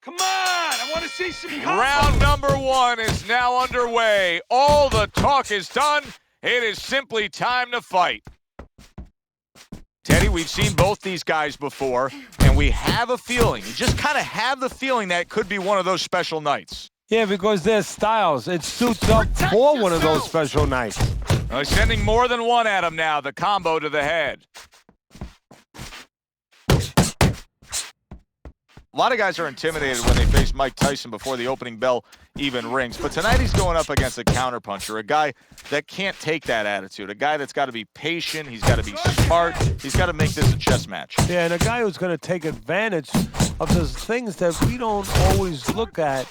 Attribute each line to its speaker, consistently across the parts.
Speaker 1: Come on, I want to see some combos.
Speaker 2: Round number 1 is now underway. All the talk is done. It is simply time to fight. Teddy, we've seen both these guys before, and we have a feeling, you just kind of have the feeling that it could be one of those special nights.
Speaker 3: Yeah, because their styles, it suits up for one of those special nights.
Speaker 2: He's sending more than one at him now, the combo to the head. A lot of guys are intimidated when they face Mike Tyson before the opening bell even rings. But tonight he's going up against a counterpuncher, a guy that can't take that attitude, a guy that's got to be patient, he's got to be smart, he's got to make this a chess match.
Speaker 3: Yeah, and a guy who's going to take advantage of those things that we don't always look at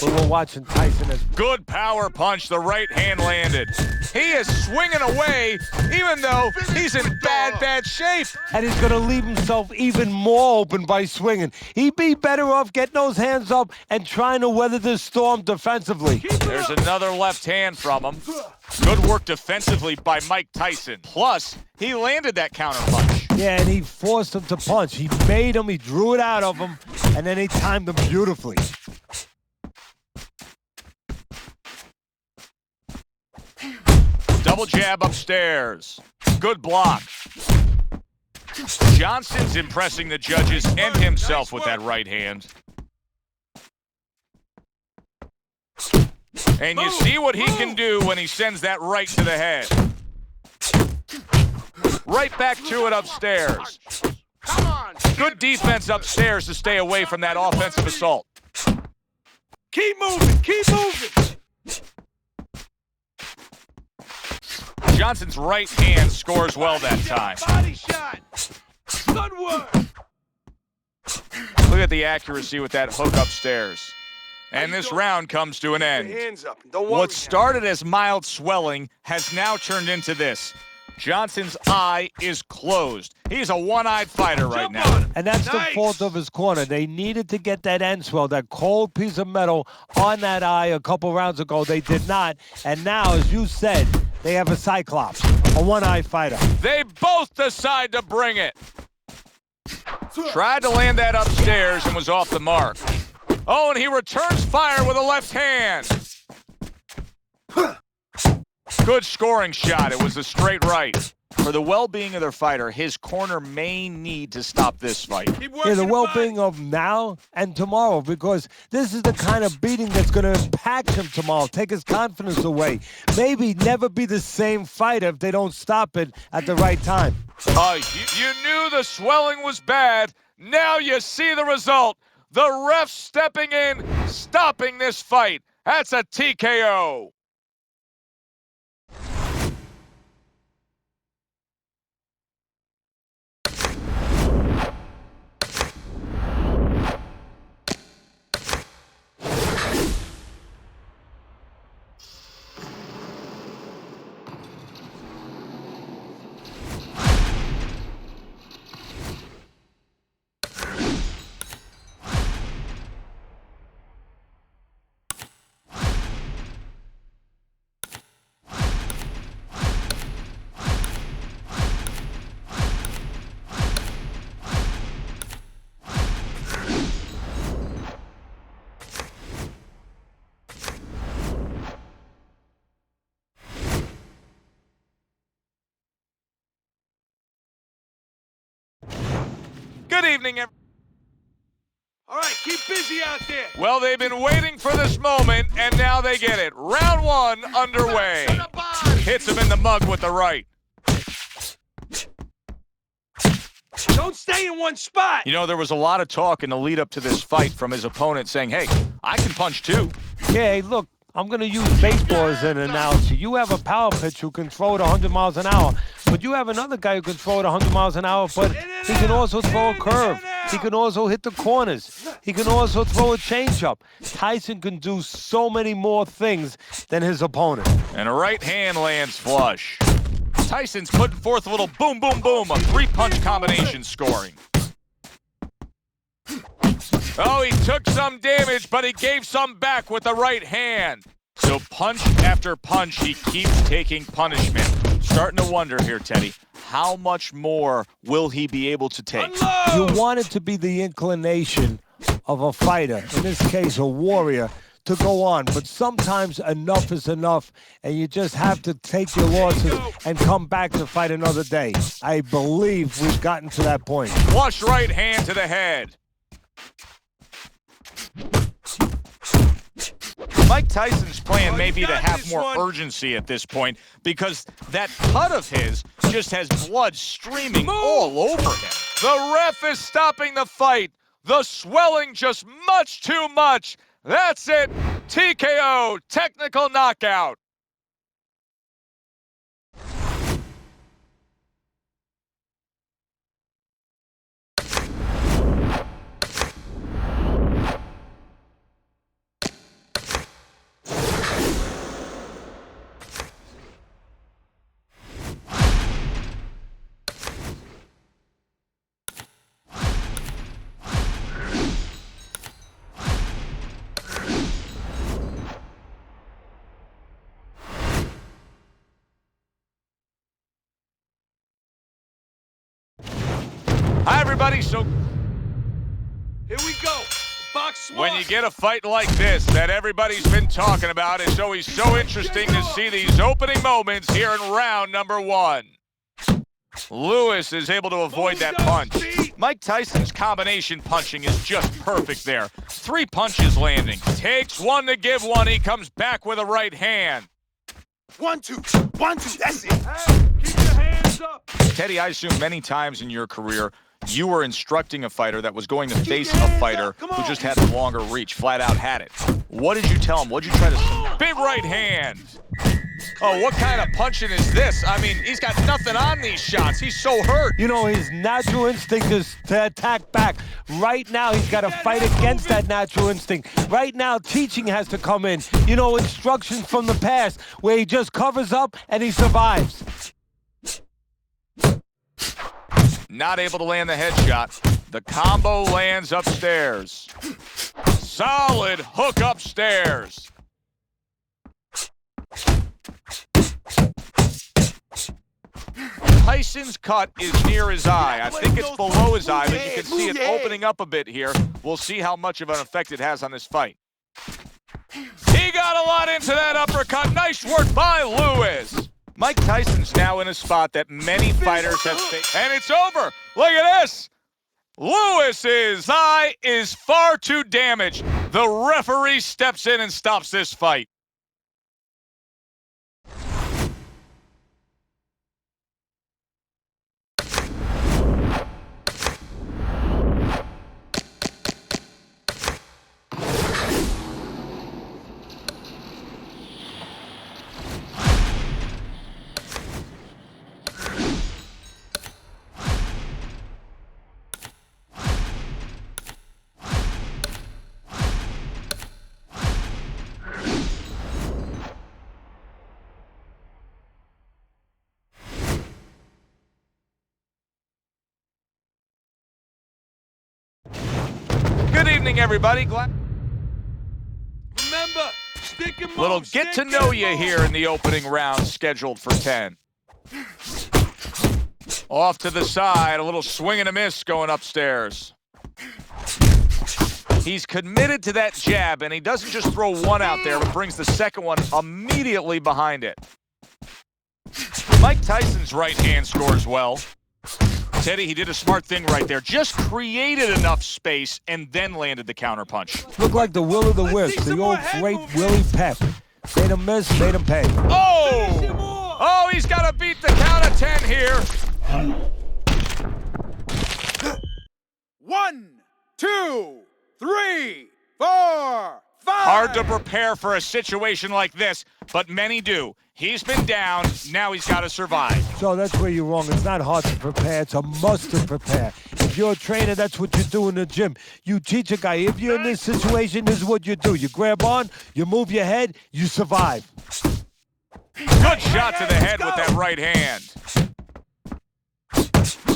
Speaker 3: when we're watching Tyson.
Speaker 2: Good power punch, the right hand landed. He is swinging away, even though he's in bad shape.
Speaker 3: And he's going to leave himself even more open by swinging. He'd be better off getting those hands up and trying to weather this storm defensively.
Speaker 2: There's another left hand from him. Good work defensively by Mike Tyson. Plus, he landed that counter punch.
Speaker 3: Yeah, and he forced him to punch. He made him, he drew it out of him, and then he timed him beautifully.
Speaker 2: Double jab upstairs. Good block. Johnson's impressing the judges and himself with that right hand. And you see what he can do when he sends that right to the head. Right back to it upstairs. Good defense upstairs to stay away from that offensive assault.
Speaker 1: Keep moving, keep moving.
Speaker 2: Johnson's right hand scores well that time.
Speaker 1: Body shot. Good work.
Speaker 2: Look at the accuracy with that hook upstairs. And this round comes to an end.
Speaker 1: Hands up. Don't worry.
Speaker 2: What started as mild swelling has now turned into this. Johnson's eye is closed. He's a one-eyed fighter right now.
Speaker 3: And that's the fault of his corner. They needed to get that end swell, that cold piece of metal on that eye a couple rounds ago. They did not. And now, as you said, they have a Cyclops, a one-eye fighter.
Speaker 2: They both decide to bring it. Tried to land that upstairs and was off the mark. Oh, and he returns fire with a left hand. Good scoring shot. It was a straight right. For the well-being of their fighter, his corner may need to stop this fight.
Speaker 3: Yeah, the well-being of now and tomorrow, because this is the kind of beating that's going to impact him tomorrow, take his confidence away. Maybe never be the same fighter if they don't stop it at the right time.
Speaker 2: You knew the swelling was bad. Now you see the result. The ref stepping in, stopping this fight. That's a TKO. Good evening, everyone.
Speaker 1: All right, keep busy out there.
Speaker 2: Well, they've been waiting for this moment, and now they get it. Round 1 underway. Hits him in the mug with the right.
Speaker 1: Don't stay in one spot.
Speaker 2: You know, there was a lot of talk in the lead-up to this fight from his opponent saying, hey, I can punch too.
Speaker 3: Yeah, hey, look, I'm going to use baseball as an analogy. You have a power pitcher who can throw it 100 miles an hour, but you have another guy who can throw it 100 miles an hour, but he can also throw a curve. He can also hit the corners. He can also throw a changeup. Tyson can do so many more things than his opponent.
Speaker 2: And a right hand lands flush. Tyson's putting forth a little boom, boom, boom, a 3-punch combination scoring. Oh, he took some damage, but he gave some back with the right hand. So punch after punch, he keeps taking punishment. Starting to wonder here, Teddy, how much more will he be able to take?
Speaker 3: You want it to be the inclination of a fighter, in this case a warrior, to go on. But sometimes enough is enough, and you just have to take your losses and come back to fight another day. I believe we've gotten to that point.
Speaker 2: Flush right hand to the head. Mike Tyson's plan may be to have more urgency at this point because that cut of his just has blood streaming all over him. The ref is stopping the fight. The swelling just much too much. That's it. TKO, technical knockout. Hi, everybody. So
Speaker 1: Here we go. Box
Speaker 2: when you get a fight like this that everybody's been talking about, it's always so interesting to see these opening moments here in round number 1. Lewis is able to avoid that punch. Mike Tyson's combination punching is just perfect there. 3 punches landing. Takes one to give one. He comes back with a right hand.
Speaker 1: 1, 2, 1, 2. That's it. Hey, keep your hands up.
Speaker 2: Teddy, I assume many times in your career, you were instructing a fighter that was going to face a fighter who just had the longer reach, flat out had it. What did you tell him? What did you try to... Big right hand. Oh, what kind of punching is this? I mean, he's got nothing on these shots. He's so hurt.
Speaker 3: You know, his natural instinct is to attack back. Right now, he's got to fight against that natural instinct. Right now, teaching has to come in. You know, instructions from the past where he just covers up and he survives.
Speaker 2: Not able to land the headshot. The combo lands upstairs. Solid hook upstairs. Tyson's cut is near his eye. I think it's below his eye, but you can see it opening up a bit here. We'll see how much of an effect it has on this fight. He got a lot into that uppercut. Nice work by Lewis. Mike Tyson's now in a spot that many fighters have faced. And it's over. Look at this. Lewis's eye is far too damaged. The referee steps in and stops this fight. Good evening, everybody.
Speaker 1: Remember, stick and move.
Speaker 2: Little get to know you here in the opening round, scheduled for 10. Off to the side, a little swing and a miss going upstairs. He's committed to that jab, and he doesn't just throw one out there, but brings the second one immediately behind it. Mike Tyson's right hand scores well. Teddy, he did a smart thing right there. Just created enough space and then landed the counterpunch.
Speaker 3: Looked like the will of the wisp, the old great Willie Pep. Made him miss, made him pay.
Speaker 2: Oh! Oh, he's got to beat the count of 10 here.
Speaker 1: 1, 2, 3, 4, 5.
Speaker 2: Hard to prepare for a situation like this, but many do. He's been down, now he's got to survive.
Speaker 3: So that's where you're wrong. It's not hard to prepare, it's a must to prepare. If you're a trainer, that's what you do in the gym. You teach a guy, if you're in this situation, this is what you do. You grab on, you move your head, you survive.
Speaker 2: Good shot to the head with that right hand.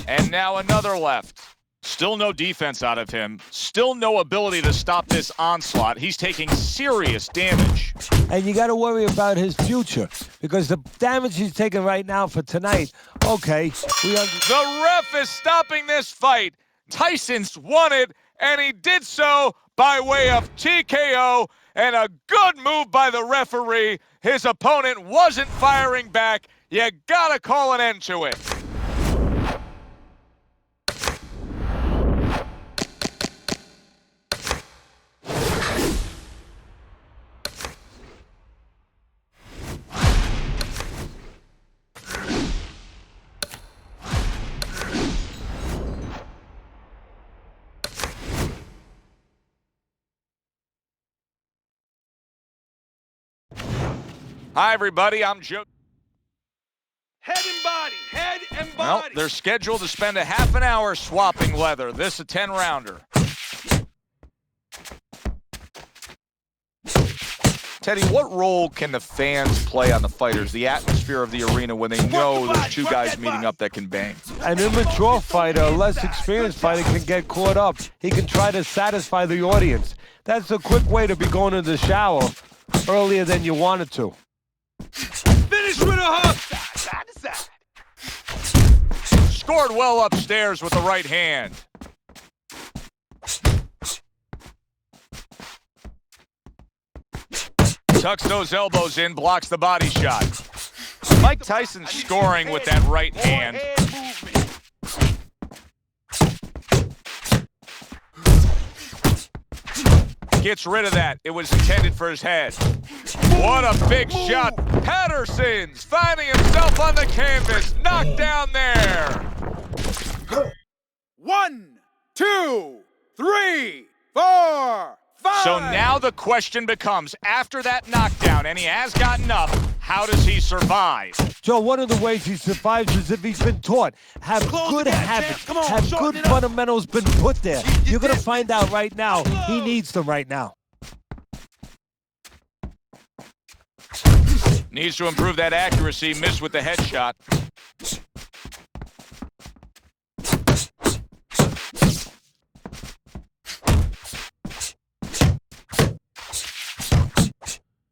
Speaker 2: And now another left. Still no defense out of him. Still no ability to stop this onslaught. He's taking serious damage.
Speaker 3: And you got to worry about his future because the damage he's taking right now for tonight, okay.
Speaker 2: The ref is stopping this fight. Tyson's won it, and he did so by way of TKO, and a good move by the referee. His opponent wasn't firing back. You gotta call an end to it. Hi, everybody. I'm Joe.
Speaker 1: Head and body, head and
Speaker 2: Well,
Speaker 1: body.
Speaker 2: they're scheduled to spend a half an hour swapping leather. This a 10-rounder. Teddy, what role can the fans play on the fighters, the atmosphere of the arena, when they know there's two guys meeting up that can bang?
Speaker 3: An immature fighter, a less experienced fighter can get caught up. He can try to satisfy the audience. That's a quick way to be going to the shower earlier than you wanted to.
Speaker 1: Finish with a hook. Side to side.
Speaker 2: Scored well upstairs with the right hand. Tucks those elbows in, blocks the body shot. Mike Tyson's scoring with that right hand. Gets rid of that. It was intended for his head. What a big shot. Patterson's finding himself on the canvas. Knocked down there.
Speaker 1: 1, 2, 3, 4, 5.
Speaker 2: So now the question becomes, after that knockdown, and he has gotten up, how does he survive?
Speaker 3: Joe, one of the ways he survives is if he's been taught. Have good habits, have good fundamentals been put there. You're going to find out right now. He needs them right now.
Speaker 2: Needs to improve that accuracy. Missed with the headshot.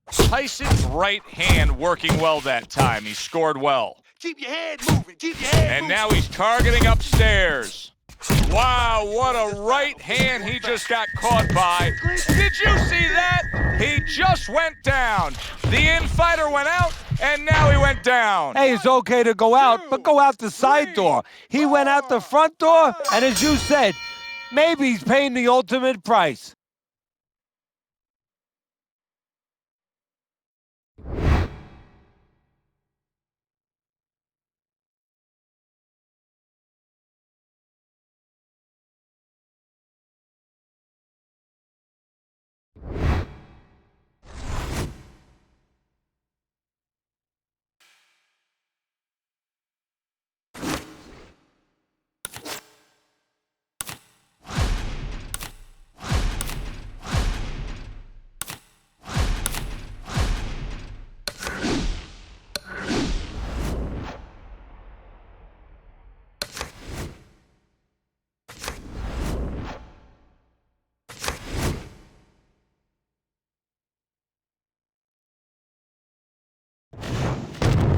Speaker 2: Tyson's right hand working well that time. He scored well.
Speaker 1: Keep your head moving. Keep your head
Speaker 2: And
Speaker 1: moving.
Speaker 2: now he's targeting upstairs. Wow, what a right hand he just got caught by. Did you see that? He just went down. The in-fighter went out, and now he went down.
Speaker 3: Hey, it's okay to go out, but go out the side door. He went out the front door, and as you said, maybe he's paying the ultimate price.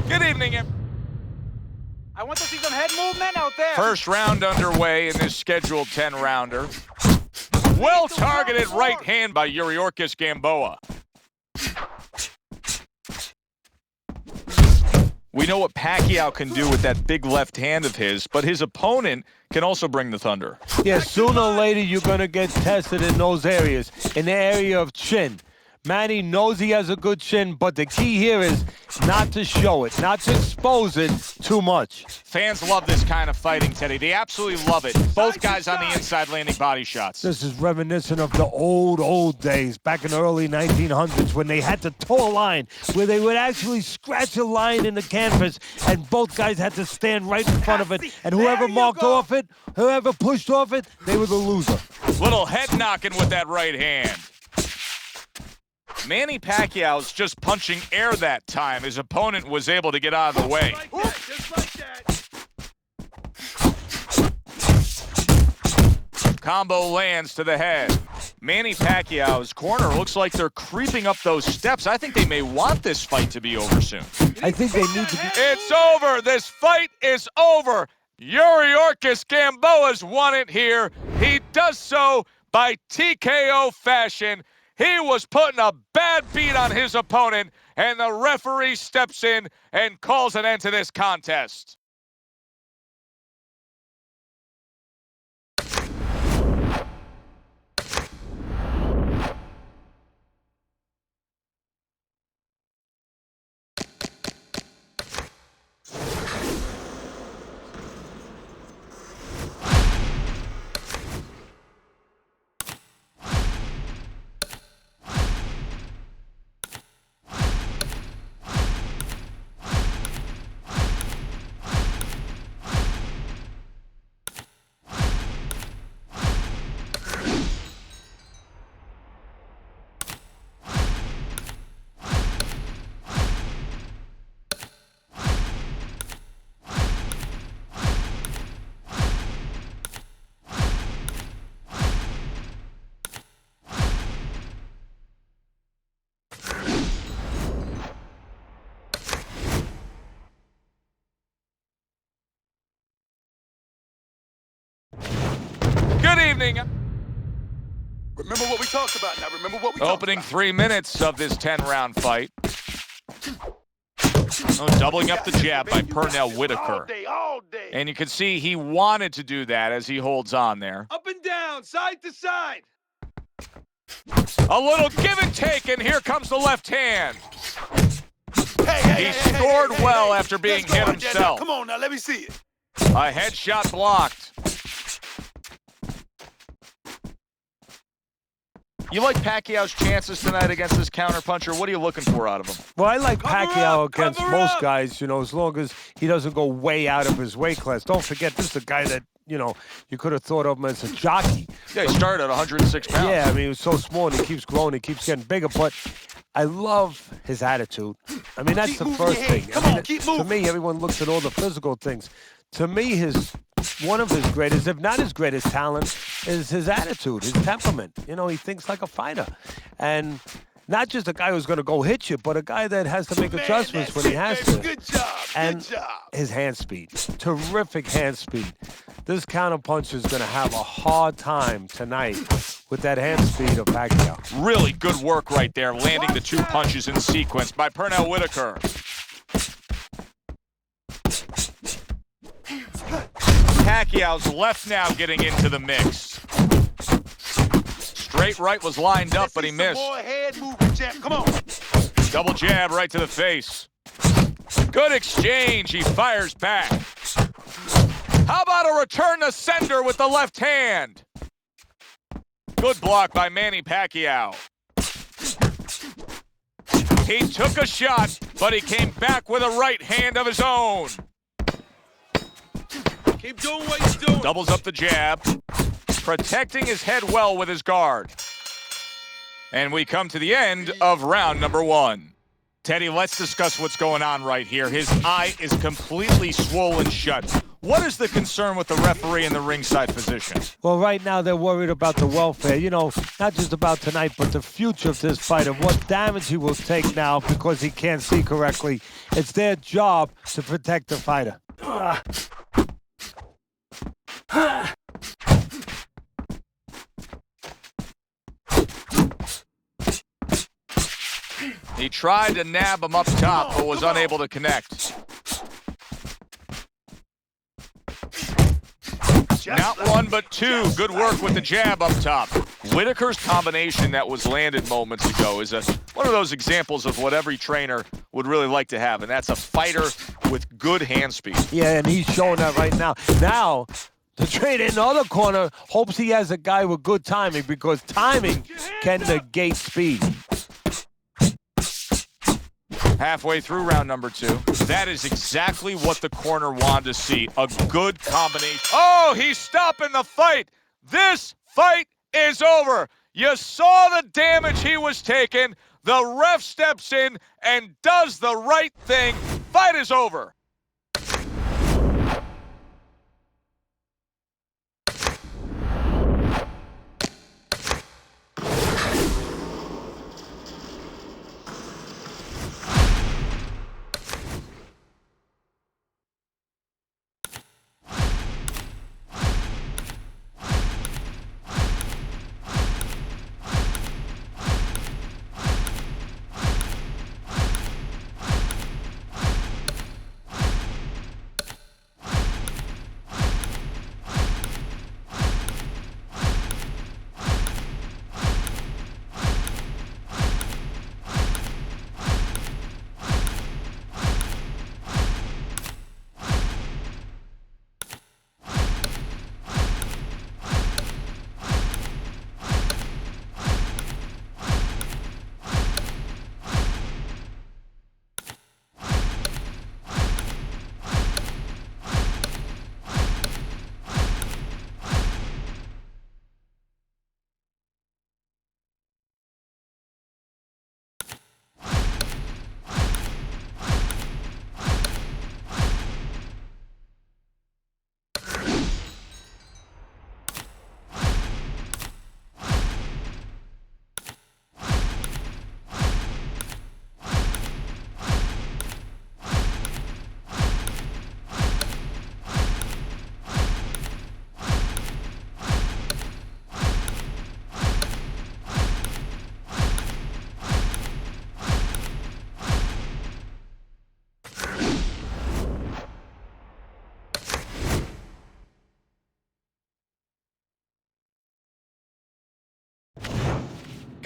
Speaker 2: Good evening,
Speaker 1: I want to see some head movement out there.
Speaker 2: First round underway in this scheduled 10-rounder. Well-targeted right hand by Yuriorkis Gamboa. We know what Pacquiao can do with that big left hand of his, but his opponent can also bring the thunder.
Speaker 3: Yeah, sooner or later you're going to get tested in those areas, in the area of chin. Manny knows he has a good chin, but the key here is not to show it, not to expose it too much.
Speaker 2: Fans love this kind of fighting, Teddy. They absolutely love it. Both guys on the inside landing body shots.
Speaker 3: This is reminiscent of the old days, back in the early 1900s, when they had to toe a line, where they would actually scratch a line in the canvas, and both guys had to stand right in front of it, and whoever marked off it, whoever pushed off it, they were the loser.
Speaker 2: Little head knocking with that right hand. Manny Pacquiao's just punching air that time. His opponent was able to get out of the way.
Speaker 1: Just like that.
Speaker 2: Combo lands to the head. Manny Pacquiao's corner looks like they're creeping up those steps. I think they may want this fight to be over soon.
Speaker 3: I think they need to be...
Speaker 2: It's over. This fight is over. Yuriorkis Gamboa's won it here. He does so by TKO fashion. He was putting a bad beat on his opponent, and the referee steps in and calls an end to this contest. Good evening.
Speaker 1: Remember what we talked about now. Remember what we
Speaker 2: Opening
Speaker 1: talked
Speaker 2: 3 minutes of this 10-round fight. Oh, doubling up the jab by Pernell Whitaker.
Speaker 1: All day.
Speaker 2: And you can see he wanted to do that as he holds on there.
Speaker 1: Up and down, side to side.
Speaker 2: A little give and take, and here comes the left hand.
Speaker 1: Hey,
Speaker 2: He scored well after being
Speaker 1: Let's go,
Speaker 2: hit
Speaker 1: Argento.
Speaker 2: himself.
Speaker 1: Come on now, let me see it.
Speaker 2: A headshot blocked. You like Pacquiao's chances tonight against this counterpuncher? What are you looking for out of him?
Speaker 3: Well, I like
Speaker 1: Cover
Speaker 3: Pacquiao
Speaker 1: up,
Speaker 3: against
Speaker 1: cover
Speaker 3: most
Speaker 1: up.
Speaker 3: guys, as long as he doesn't go way out of his weight class. Don't forget, this is a guy that, you could have thought of him as a jockey.
Speaker 2: Yeah, he started at 106 pounds.
Speaker 3: Yeah, I mean, he was so small and he keeps growing, he keeps getting bigger, but I love his attitude. I mean, that's
Speaker 1: Keep
Speaker 3: the
Speaker 1: moving
Speaker 3: first
Speaker 1: your head.
Speaker 3: thing.
Speaker 1: Come
Speaker 3: I mean,
Speaker 1: on, keep
Speaker 3: to
Speaker 1: moving.
Speaker 3: me, everyone looks at all the physical things. To me, one of his greatest, if not his greatest talent, is his attitude, his temperament. He thinks like a fighter. And not just a guy who's going to go hit you, but a guy that has to make
Speaker 1: Man,
Speaker 3: adjustments
Speaker 1: that's
Speaker 3: when he
Speaker 1: it,
Speaker 3: has
Speaker 1: baby.
Speaker 3: to.
Speaker 1: Good job.
Speaker 3: And
Speaker 1: Good job.
Speaker 3: his hand speed, terrific hand speed. This counterpuncher is going to have a hard time tonight with that hand speed of Pacquiao.
Speaker 2: Really good work right there, landing the 2 punches in sequence by Pernell Whitaker. Pacquiao's left now getting into the mix. Straight right was lined up, but he missed.
Speaker 1: More head movement, champ. Come on.
Speaker 2: Double jab right to the face. Good exchange. He fires back. How about a return to sender with the left hand? Good block by Manny Pacquiao. He took a shot, but he came back with a right hand of his own.
Speaker 1: Keep doing what you're doing.
Speaker 2: Doubles up the jab, protecting his head well with his guard. And we come to the end of round number 1. Teddy, let's discuss what's going on right here. His eye is completely swollen shut. What is the concern with the referee in the ringside position?
Speaker 3: Well, right now they're worried about the welfare, not just about tonight, but the future of this fight and what damage he will take now because he can't see correctly. It's their job to protect the fighter.
Speaker 2: He tried to nab him up top, but was unable to connect. Not one, but two. Good work with the jab up top. Whitaker's combination that was landed moments ago is one of those examples of what every trainer would really like to have, and that's a fighter with good hand speed.
Speaker 3: Yeah, and he's showing that right now. Now, the trainer in the other corner hopes he has a guy with good timing because timing can negate speed.
Speaker 2: Halfway through round number 2. That is exactly what the corner wanted to see. A good combination. Oh, he's stopping the fight. This fight is over. You saw the damage he was taking. The ref steps in and does the right thing. Fight is over.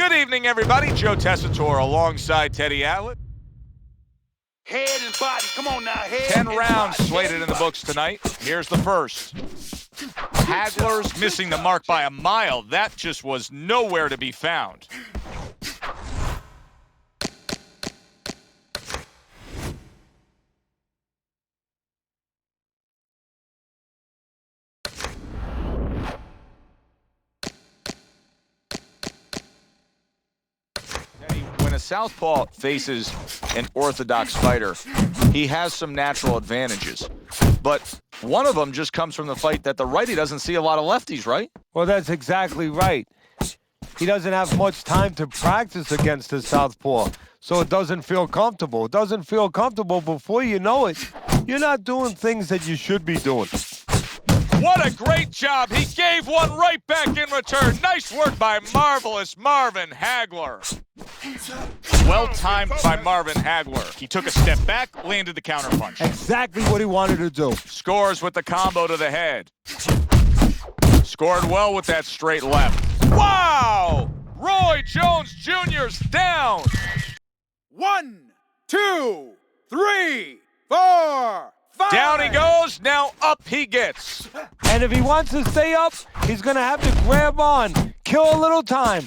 Speaker 2: Good evening, everybody. Joe Tessitore alongside Teddy Atwood.
Speaker 1: Head and body. Come on now. Head
Speaker 2: 10
Speaker 1: and
Speaker 2: rounds
Speaker 1: body.
Speaker 2: slated in the books tonight. Here's the first. Hagler's missing the mark by a mile. That just was nowhere to be found. When a southpaw faces an orthodox fighter, he has some natural advantages. But one of them just comes from the fight that the righty doesn't see a lot of lefties, right?
Speaker 3: Well, that's exactly right. He doesn't have much time to practice against the southpaw, so it doesn't feel comfortable. It doesn't feel comfortable. Before you know it, you're not doing things that you should be doing.
Speaker 2: What a great job. He gave one right back in return. Nice work by marvelous Marvin Hagler. Well timed by Marvin Hagler. He took a step back, landed the counterpunch.
Speaker 3: Exactly what he wanted to do.
Speaker 2: Scores with the combo to the head. Scored well with that straight left. Wow! Roy Jones Jr.'s down.
Speaker 1: 1, 2, 3, 4, 5.
Speaker 2: Down he goes, now up he gets.
Speaker 3: And if he wants to stay up, he's going to have to grab on, kill a little time.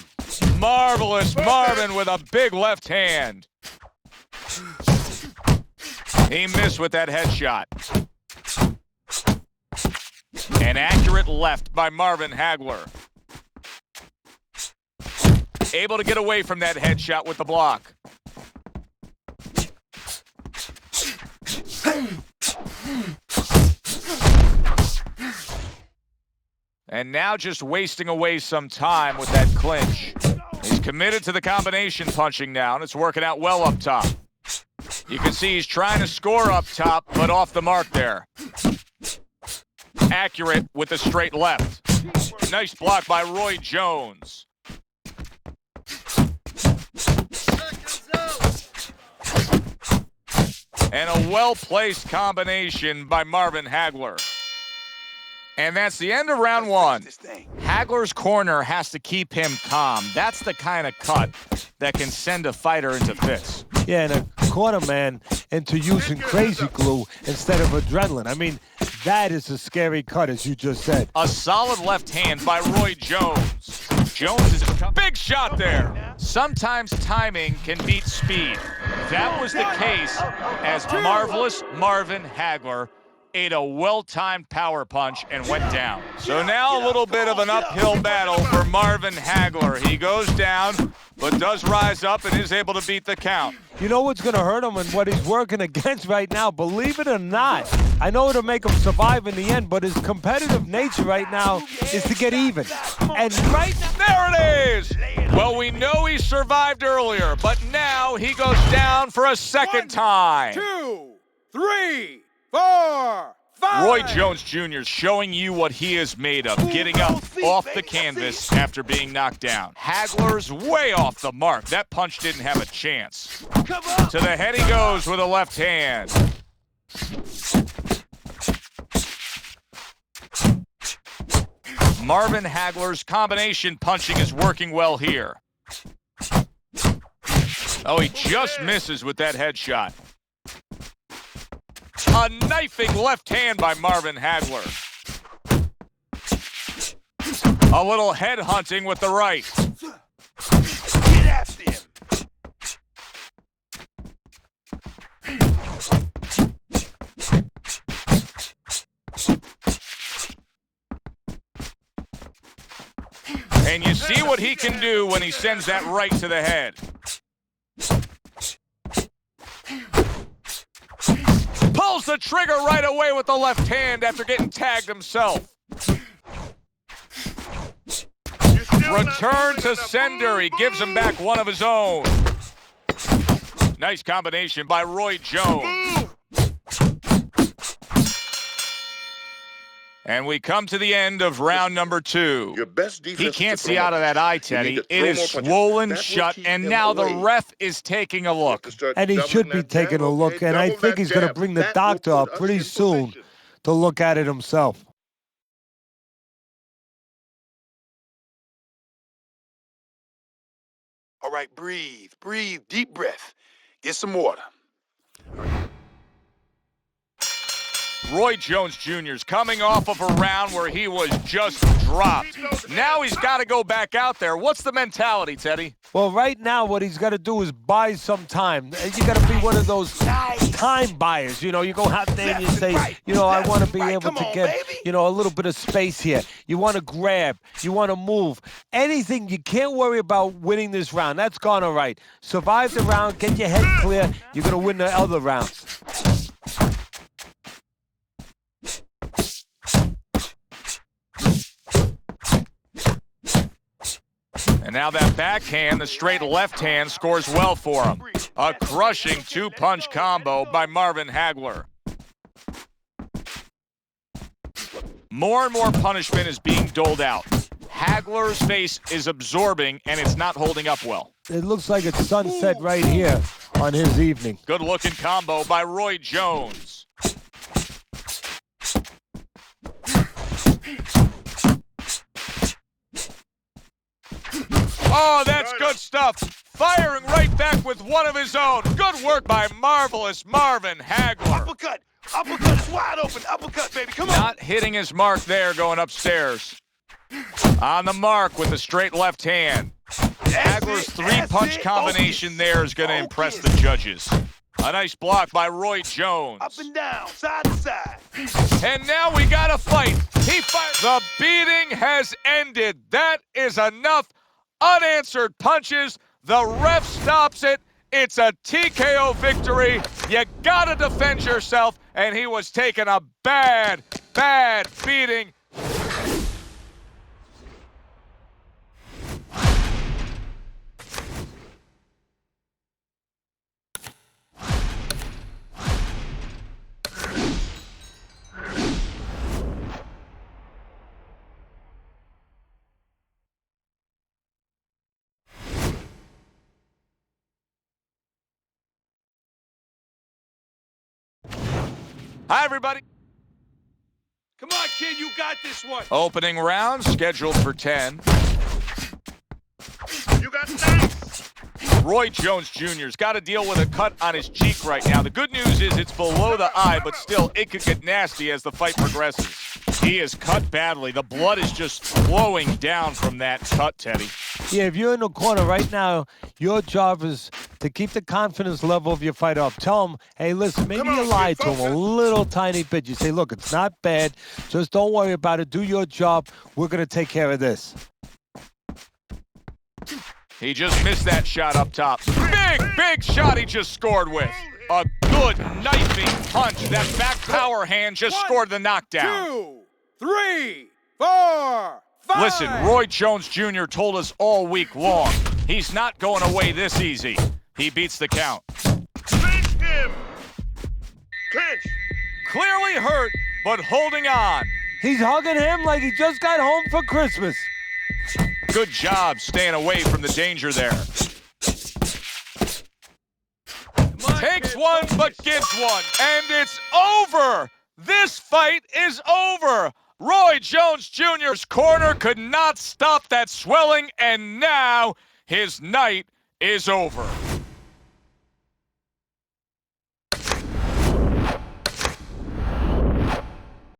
Speaker 2: Marvelous Marvin with a big left hand. He missed with that headshot. An accurate left by Marvin Hagler. Able to get away from that headshot with the block. And now just wasting away some time with that clinch. He's committed to the combination punching now, and it's working out well up top. You can see he's trying to score up top, but off the mark there. Accurate with the straight left. Nice block by Roy Jones. And a well-placed combination by Marvin Hagler. And that's the end of round one. Hagler's corner has to keep him calm. That's the kind of cut that can send a fighter into fits.
Speaker 3: Yeah, and a corner man into using crazy glue instead of adrenaline. I mean, that is a scary cut, as you just said.
Speaker 2: A solid left hand by Roy Jones. Jones is a big shot there. Sometimes timing can beat speed. That was the case as marvelous Marvin Hagler ate a well-timed power punch and went down. So now a little bit of an uphill battle for Marvin Hagler. He goes down, but does rise up and is able to beat the count.
Speaker 3: You know what's going to hurt him and what he's working against right now? Believe it or not, I know it'll make him survive in the end, but his competitive nature right now is to get even. And right now,
Speaker 2: there it is! Well, we know he survived earlier, but now he goes down for a second time.
Speaker 1: 2, 3, 4, 5.
Speaker 2: Roy Jones Jr. showing you what he is made of, getting up off the canvas after being knocked down. Hagler's way off the mark. That punch didn't have a chance. To the head he goes with a left hand. Marvin Hagler's combination punching is working well here. Oh, he just misses with that headshot. A knifing left hand by Marvin Hagler. A little head hunting with the right.
Speaker 1: Get after him.
Speaker 2: And you see what he can do when he sends that right to the head. Pulls the trigger right away with the left hand after getting tagged himself. Return to sender. He gives him back one of his own. Nice combination by Roy Jones. And we come to the end of round number 2.
Speaker 4: Your best defense
Speaker 2: He can't
Speaker 4: is to
Speaker 2: see
Speaker 4: throw
Speaker 2: out of
Speaker 4: more
Speaker 2: that eye,
Speaker 4: punches. You need
Speaker 2: Teddy.
Speaker 4: to
Speaker 2: It
Speaker 4: throw
Speaker 2: is
Speaker 4: more punches.
Speaker 2: swollen
Speaker 4: That will
Speaker 2: shut,
Speaker 4: keep
Speaker 2: and
Speaker 4: him
Speaker 2: now the
Speaker 4: away.
Speaker 2: ref is taking a look.
Speaker 3: And he should be taking a look, and I think he's going to bring the doctor up pretty soon to look at it himself.
Speaker 1: All right, breathe. Breathe. Deep breath. Get some water.
Speaker 2: Roy Jones Jr. is coming off of a round where he was just dropped. Now he's got to go back out there. What's the mentality, Teddy?
Speaker 3: Well, right now, what he's got to do is buy some time. You got to be one of those time buyers. You know, you go out there and you say, you know, I want to be able to get, you know, a little bit of space here. You want to grab. You want to move. Anything. You can't worry about winning this round. That's gone all right. Survive the round. Get your head clear. You're going to win the other rounds.
Speaker 2: And now that backhand, the straight left hand, scores well for him. A crushing two-punch combo by Marvin Hagler. More and more punishment is being doled out. Hagler's face is absorbing, and it's not holding up well.
Speaker 3: It looks like it's sunset right here on his evening.
Speaker 2: Good-looking combo by Roy Jones. Oh, that's good stuff. Firing right back with one of his own. Good work by marvelous Marvin Hagler.
Speaker 1: Uppercut. Uppercut is wide open. Uppercut, baby. Come on.
Speaker 2: Not hitting his mark there, going upstairs. On the mark with the straight left hand. Hagler's three-punch combination there is going to impress the judges. A nice block by Roy Jones.
Speaker 1: Up and down, side to side.
Speaker 2: And now we got a fight. He fired. The beating has ended. That is enough. Unanswered punches. The ref stops it. It's a TKO victory. You gotta defend yourself. And he was taking a bad, bad beating. Hi, everybody.
Speaker 1: Come on, kid, you got this one.
Speaker 2: Opening round scheduled for 10.
Speaker 1: You got nice.
Speaker 2: Roy Jones Jr.'s got to deal with a cut on his cheek right now. The good news is it's below the eye, but still, it could get nasty as the fight progresses. He is cut badly. The blood is just flowing down from that cut, Teddy.
Speaker 3: Yeah, if you're in the corner right now, your job is to keep the confidence level of your fighter up. Tell him, hey, listen, maybe you lied to him a little tiny bit. You say, look, it's not bad. Just don't worry about it. Do your job. We're going to take care of this.
Speaker 2: He just missed that shot up top. Big shot he just scored with. A good knifing punch. That back power hand just scored the knockdown.
Speaker 1: 2, 3, 4, 5.
Speaker 2: Listen, Roy Jones Jr. told us all week long, he's not going away this easy. He beats the count.
Speaker 1: Clinch him. Clinch.
Speaker 2: Clearly hurt, but holding on.
Speaker 3: He's hugging him like he just got home for Christmas.
Speaker 2: Good job staying away from the danger there. Takes one, but gives one. And it's over. This fight is over. Roy Jones Jr.'s corner could not stop that swelling, and now his night is over.